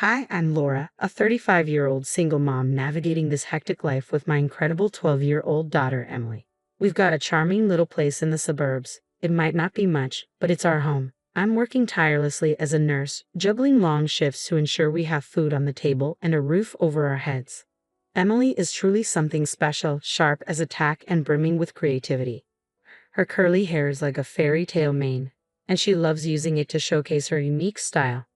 Hi, I'm Laura, a 35-year-old single mom navigating this hectic life with my incredible 12-year-old daughter, Emily. We've got a charming little place in the suburbs. It might not be much, but it's our home. I'm working tirelessly as a nurse, juggling long shifts to ensure we have food on the table and a roof over our heads. Emily is truly something special, sharp as a tack and brimming with creativity. Her curly hair is like a fairy tale mane, and she loves using it to showcase her unique style.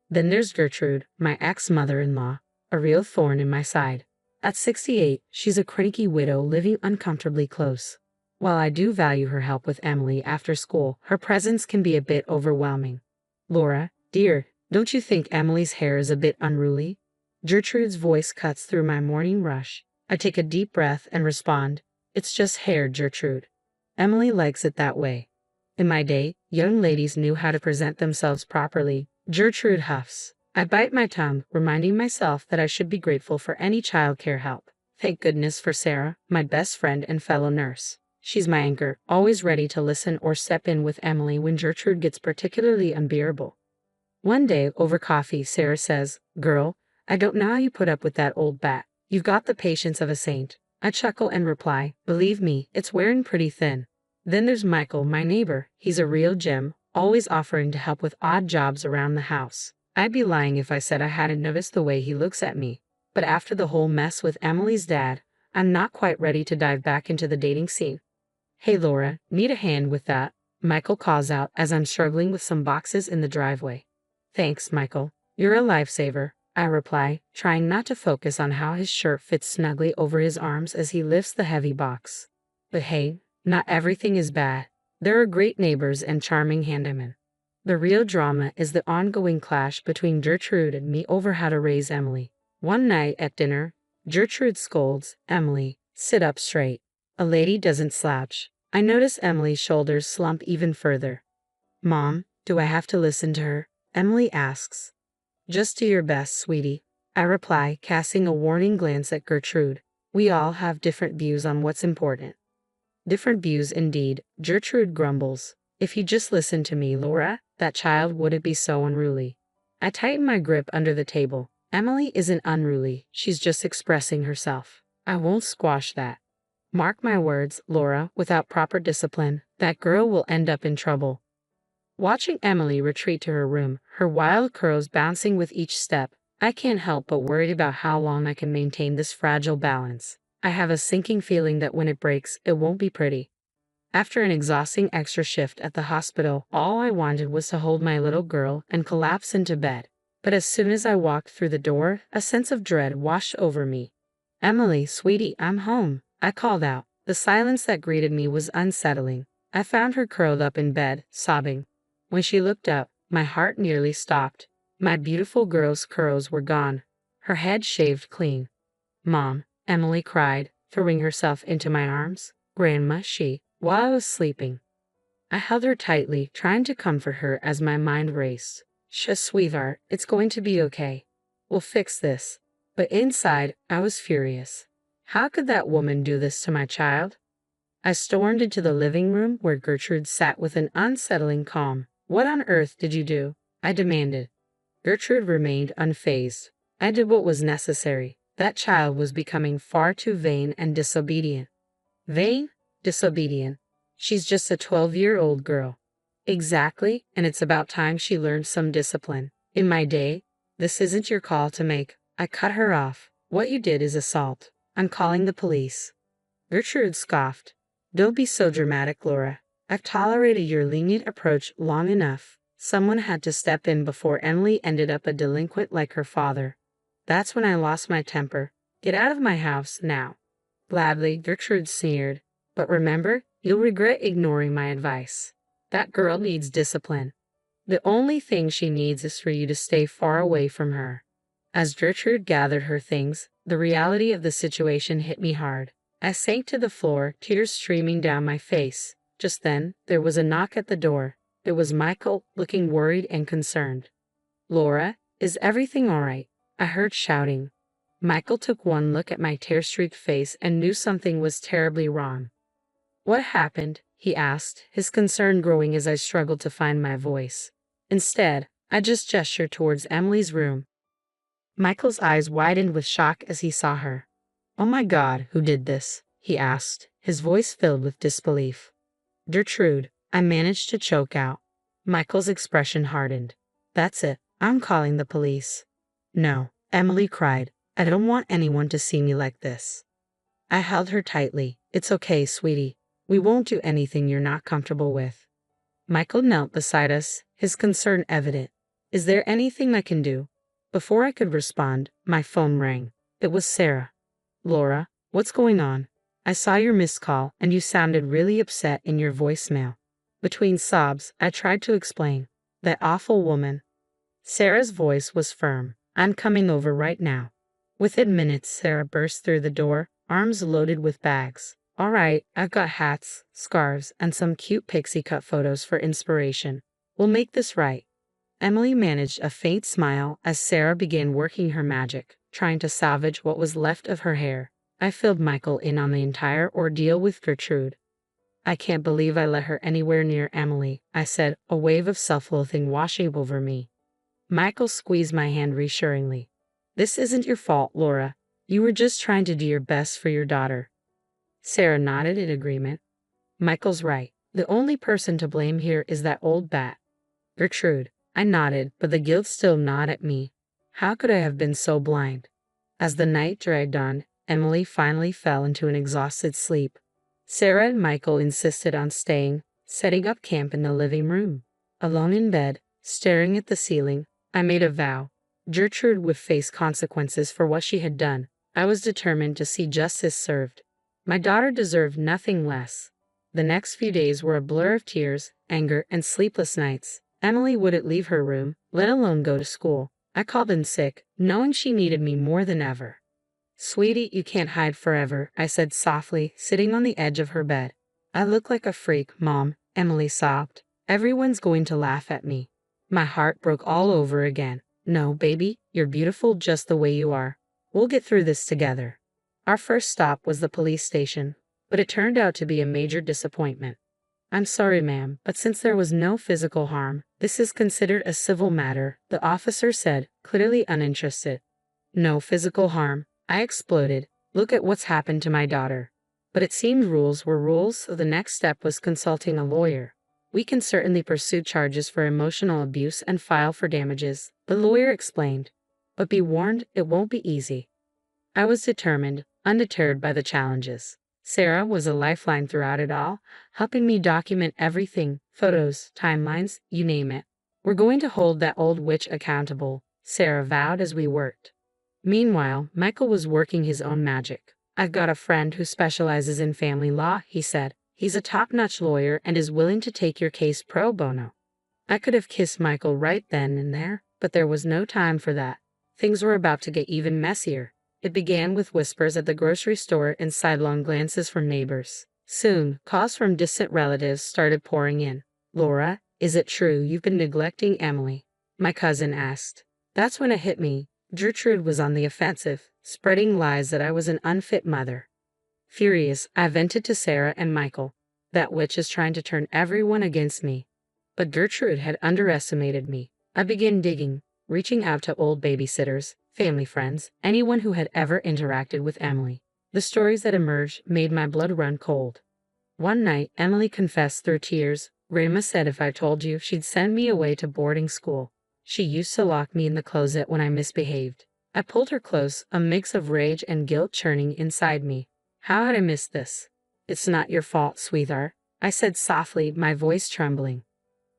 Then there's Gertrude, my ex-mother-in-law, a real thorn in my side. At 68, she's a cranky widow living uncomfortably close. While I do value her help with Emily after school, her presence can be a bit overwhelming. Laura, dear, don't you think Emily's hair is a bit unruly? Gertrude's voice cuts through my morning rush. I take a deep breath and respond, it's just hair, Gertrude. Emily likes it that way. In my day, young ladies knew how to present themselves properly. Gertrude huffs. I bite my tongue, reminding myself that I should be grateful for any childcare help. Thank goodness for Sarah, my best friend and fellow nurse. She's my anchor, always ready to listen or step in with Emily when Gertrude gets particularly unbearable. One day, over coffee, Sarah says, "Girl, I don't know how you put up with that old bat. You've got the patience of a saint." I chuckle and reply, "Believe me, it's wearing pretty thin." Then there's Michael, my neighbor. He's a real gem, always offering to help with odd jobs around the house. I'd be lying if I said I hadn't noticed the way he looks at me. But after the whole mess with Emily's dad, I'm not quite ready to dive back into the dating scene. "Hey Laura, need a hand with that?" Michael calls out as I'm struggling with some boxes in the driveway. "Thanks, Michael. You're a lifesaver," I reply, trying not to focus on how his shirt fits snugly over his arms as he lifts the heavy box. But hey, not everything is bad. There are great neighbors and charming handymen. The real drama is the ongoing clash between Gertrude and me over how to raise Emily. One night at dinner, Gertrude scolds, "Emily, sit up straight. A lady doesn't slouch." I notice Emily's shoulders slump even further. "Mom, do I have to listen to her?" Emily asks. "Just do your best, sweetie," I reply, casting a warning glance at Gertrude. We all have different views on what's important. Different views indeed, Gertrude grumbles. "If you just listened to me, Laura, that child wouldn't be so unruly." I tighten my grip under the table. Emily isn't unruly, she's just expressing herself. I won't squash that. Mark my words, Laura, without proper discipline, that girl will end up in trouble. Watching Emily retreat to her room, her wild curls bouncing with each step, I can't help but worry about how long I can maintain this fragile balance. I have a sinking feeling that when it breaks, it won't be pretty. After an exhausting extra shift at the hospital, all I wanted was to hold my little girl and collapse into bed. But as soon as I walked through the door, a sense of dread washed over me. "Emily, sweetie, I'm home," I called out. The silence that greeted me was unsettling. I found her curled up in bed, sobbing. When she looked up, my heart nearly stopped. My beautiful girl's curls were gone, her head shaved clean. "Mom," Emily cried, throwing herself into my arms. "Grandma, while I was sleeping." I held her tightly, trying to comfort her as my mind raced. "Shush, sweetheart, it's going to be okay. We'll fix this." But inside, I was furious. How could that woman do this to my child? I stormed into the living room where Gertrude sat with an unsettling calm. "What on earth did you do?" I demanded. Gertrude remained unfazed. "I did what was necessary. That child was becoming far too vain and disobedient." "Vain? Disobedient? She's just a 12-year-old girl." "Exactly, and it's about time she learned some discipline. In my day, this isn't your call to make." I cut her off. "What you did is assault. I'm calling the police." Gertrude scoffed. "Don't be so dramatic, Laura. I've tolerated your lenient approach long enough. Someone had to step in before Emily ended up a delinquent like her father." That's when I lost my temper. "Get out of my house, now." Gladly, Gertrude sneered. "But remember, you'll regret ignoring my advice. That girl needs discipline. The only thing she needs is for you to stay far away from her." As Gertrude gathered her things, the reality of the situation hit me hard. I sank to the floor, tears streaming down my face. Just then, there was a knock at the door. It was Michael, looking worried and concerned. "Laura, is everything all right?" I heard shouting. Michael took one look at my tear-streaked face and knew something was terribly wrong. "What happened?" he asked, his concern growing as I struggled to find my voice. Instead, I just gestured towards Emily's room. Michael's eyes widened with shock as he saw her. "Oh my God, who did this?" he asked, his voice filled with disbelief. "Gertrude," I managed to choke out. Michael's expression hardened. "That's it. I'm calling the police." "No," Emily cried. "I don't want anyone to see me like this." I held her tightly. "It's okay, sweetie. We won't do anything you're not comfortable with." Michael knelt beside us, his concern evident. "Is there anything I can do?" Before I could respond, my phone rang. It was Sarah. "Laura, what's going on? I saw your missed call, and you sounded really upset in your voicemail." Between sobs, I tried to explain. "That awful woman." Sarah's voice was firm. "I'm coming over right now." Within minutes, Sarah burst through the door, arms loaded with bags. "All right, I've got hats, scarves, and some cute pixie cut photos for inspiration. We'll make this right." Emily managed a faint smile as Sarah began working her magic, trying to salvage what was left of her hair. I filled Michael in on the entire ordeal with Gertrude. "I can't believe I let her anywhere near Emily," I said, a wave of self-loathing washing over me. Michael squeezed my hand reassuringly. "This isn't your fault, Laura. You were just trying to do your best for your daughter." Sarah nodded in agreement. "Michael's right. The only person to blame here is that old bat." "Gertrude." I nodded, but the guilt still gnawed at me. How could I have been so blind? As the night dragged on, Emily finally fell into an exhausted sleep. Sarah and Michael insisted on staying, setting up camp in the living room. Alone in bed, staring at the ceiling, I made a vow. Gertrude would face consequences for what she had done. I was determined to see justice served. My daughter deserved nothing less. The next few days were a blur of tears, anger, and sleepless nights. Emily wouldn't leave her room, let alone go to school. I called in sick, knowing she needed me more than ever. "Sweetie, you can't hide forever," I said softly, sitting on the edge of her bed. "I look like a freak, Mom," Emily sobbed. "Everyone's going to laugh at me." My heart broke all over again. "No, baby, you're beautiful just the way you are. We'll get through this together." Our first stop was the police station, but it turned out to be a major disappointment. "I'm sorry, ma'am, but since there was no physical harm, this is considered a civil matter," the officer said, clearly uninterested. "No physical harm," I exploded. "Look at what's happened to my daughter." But it seemed rules were rules, so the next step was consulting a lawyer. "We can certainly pursue charges for emotional abuse and file for damages," the lawyer explained. "But be warned, it won't be easy." I was determined, undeterred by the challenges. Sarah was a lifeline throughout it all, helping me document everything, photos, timelines, you name it. "We're going to hold that old witch accountable," Sarah vowed as we worked. Meanwhile, Michael was working his own magic. "I've got a friend who specializes in family law," he said. "He's a top-notch lawyer and is willing to take your case pro bono." I could have kissed Michael right then and there, but there was no time for that. Things were about to get even messier. It began with whispers at the grocery store and sidelong glances from neighbors. Soon, calls from distant relatives started pouring in. "Laura, is it true you've been neglecting Emily?" my cousin asked. That's when it hit me. Gertrude was on the offensive, spreading lies that I was an unfit mother. Furious, I vented to Sarah and Michael. "That witch is trying to turn everyone against me." But Gertrude had underestimated me. I began digging, reaching out to old babysitters, family friends, anyone who had ever interacted with Emily. The stories that emerged made my blood run cold. One night, Emily confessed through tears. "Grandma said if I told you, she'd send me away to boarding school. She used to lock me in the closet when I misbehaved." I pulled her close, a mix of rage and guilt churning inside me. How had I missed this? "It's not your fault, sweetheart," I said softly, my voice trembling.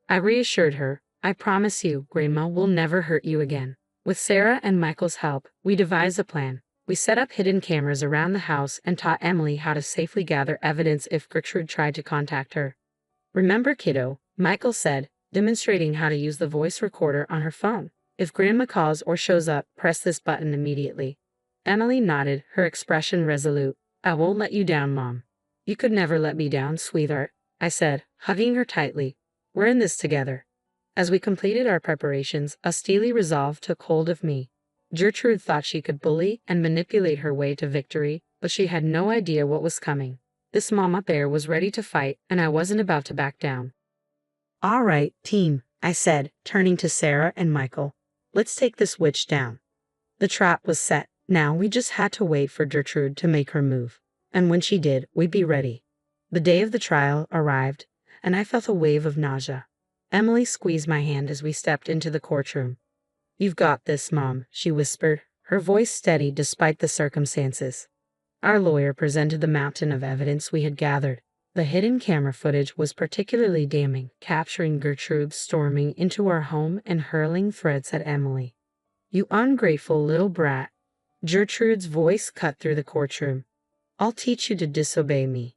I reassured her. "I promise you, Grandma will never hurt you again." With Sarah and Michael's help, we devised a plan. We set up hidden cameras around the house and taught Emily how to safely gather evidence if Gertrude tried to contact her. "Remember, kiddo," Michael said, demonstrating how to use the voice recorder on her phone. "If Grandma calls or shows up, press this button immediately." Emily nodded, her expression resolute. "I won't let you down, Mom." "You could never let me down, sweetheart," I said, hugging her tightly. "We're in this together." As we completed our preparations, a steely resolve took hold of me. Gertrude thought she could bully and manipulate her way to victory, but she had no idea what was coming. This mama bear was ready to fight, and I wasn't about to back down. "All right, team," I said, turning to Sarah and Michael. "Let's take this witch down." The trap was set. Now we just had to wait for Gertrude to make her move. And when she did, we'd be ready. The day of the trial arrived, and I felt a wave of nausea. Emily squeezed my hand as we stepped into the courtroom. "You've got this, Mom," she whispered, her voice steady despite the circumstances. Our lawyer presented the mountain of evidence we had gathered. The hidden camera footage was particularly damning, capturing Gertrude storming into our home and hurling threats at Emily. "You ungrateful little brat." Gertrude's voice cut through the courtroom. "I'll teach you to disobey me."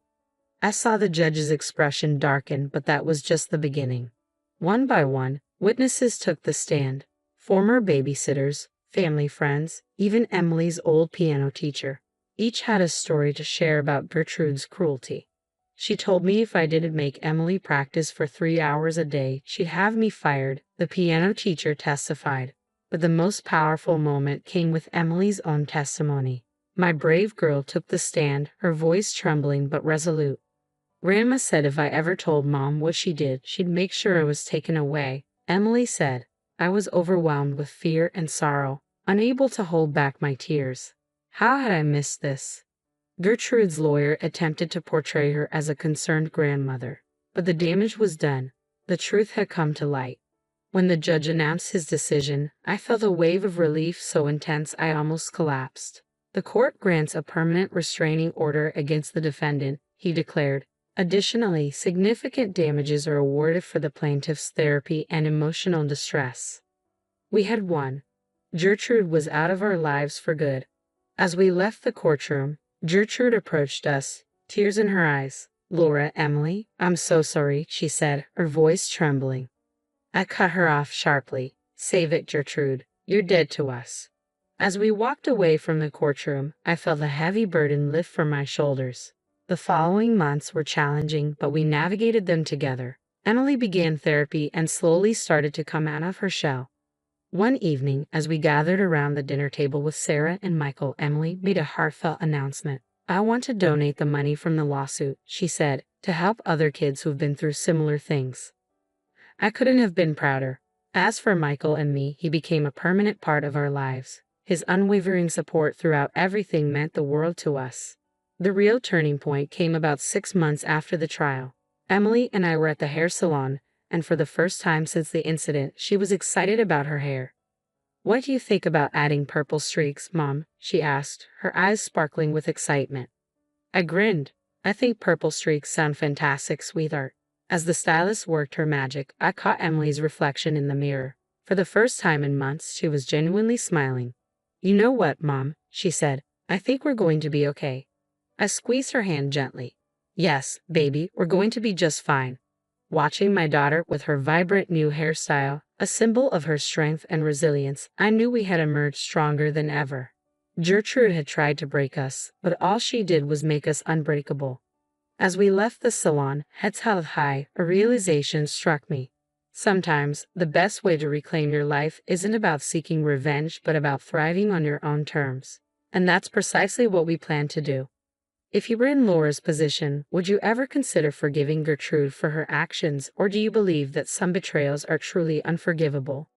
I saw the judge's expression darken, but that was just the beginning. One by one, witnesses took the stand. Former babysitters, family friends, even Emily's old piano teacher. Each had a story to share about Gertrude's cruelty. She told me if I didn't make Emily practice for 3 hours a day, she'd have me fired, the piano teacher testified. But the most powerful moment came with Emily's own testimony. My brave girl took the stand, her voice trembling but resolute. "Grandma said if I ever told Mom what she did, she'd make sure I was taken away," Emily said. I was overwhelmed with fear and sorrow, unable to hold back my tears. How had I missed this? Gertrude's lawyer attempted to portray her as a concerned grandmother, but the damage was done. The truth had come to light. When the judge announced his decision, I felt a wave of relief so intense I almost collapsed. "The court grants a permanent restraining order against the defendant," he declared. "Additionally, significant damages are awarded for the plaintiff's therapy and emotional distress." We had won. Gertrude was out of our lives for good. As we left the courtroom, Gertrude approached us, tears in her eyes. "Laura, Emily, I'm so sorry," she said, her voice trembling. I cut her off sharply. "Save it, Gertrude. You're dead to us." As we walked away from the courtroom, I felt a heavy burden lift from my shoulders. The following months were challenging, but we navigated them together. Emily began therapy and slowly started to come out of her shell. One evening, as we gathered around the dinner table with Sarah and Michael, Emily made a heartfelt announcement. "I want to donate the money from the lawsuit," she said, "to help other kids who've been through similar things." I couldn't have been prouder. As for Michael and me, he became a permanent part of our lives. His unwavering support throughout everything meant the world to us. The real turning point came about 6 months after the trial. Emily and I were at the hair salon, and for the first time since the incident, she was excited about her hair. "What do you think about adding purple streaks, Mom?" she asked, her eyes sparkling with excitement. I grinned. "I think purple streaks sound fantastic, sweetheart." As the stylist worked her magic, I caught Emily's reflection in the mirror. For the first time in months, she was genuinely smiling. "You know what, Mom?" she said. "I think we're going to be okay." I squeezed her hand gently. "Yes, baby, we're going to be just fine." Watching my daughter with her vibrant new hairstyle, a symbol of her strength and resilience, I knew we had emerged stronger than ever. Gertrude had tried to break us, but all she did was make us unbreakable. As we left the salon, heads held high, a realization struck me. Sometimes, the best way to reclaim your life isn't about seeking revenge, but about thriving on your own terms. And that's precisely what we plan to do. If you were in Laura's position, would you ever consider forgiving Gertrude for her actions, or do you believe that some betrayals are truly unforgivable?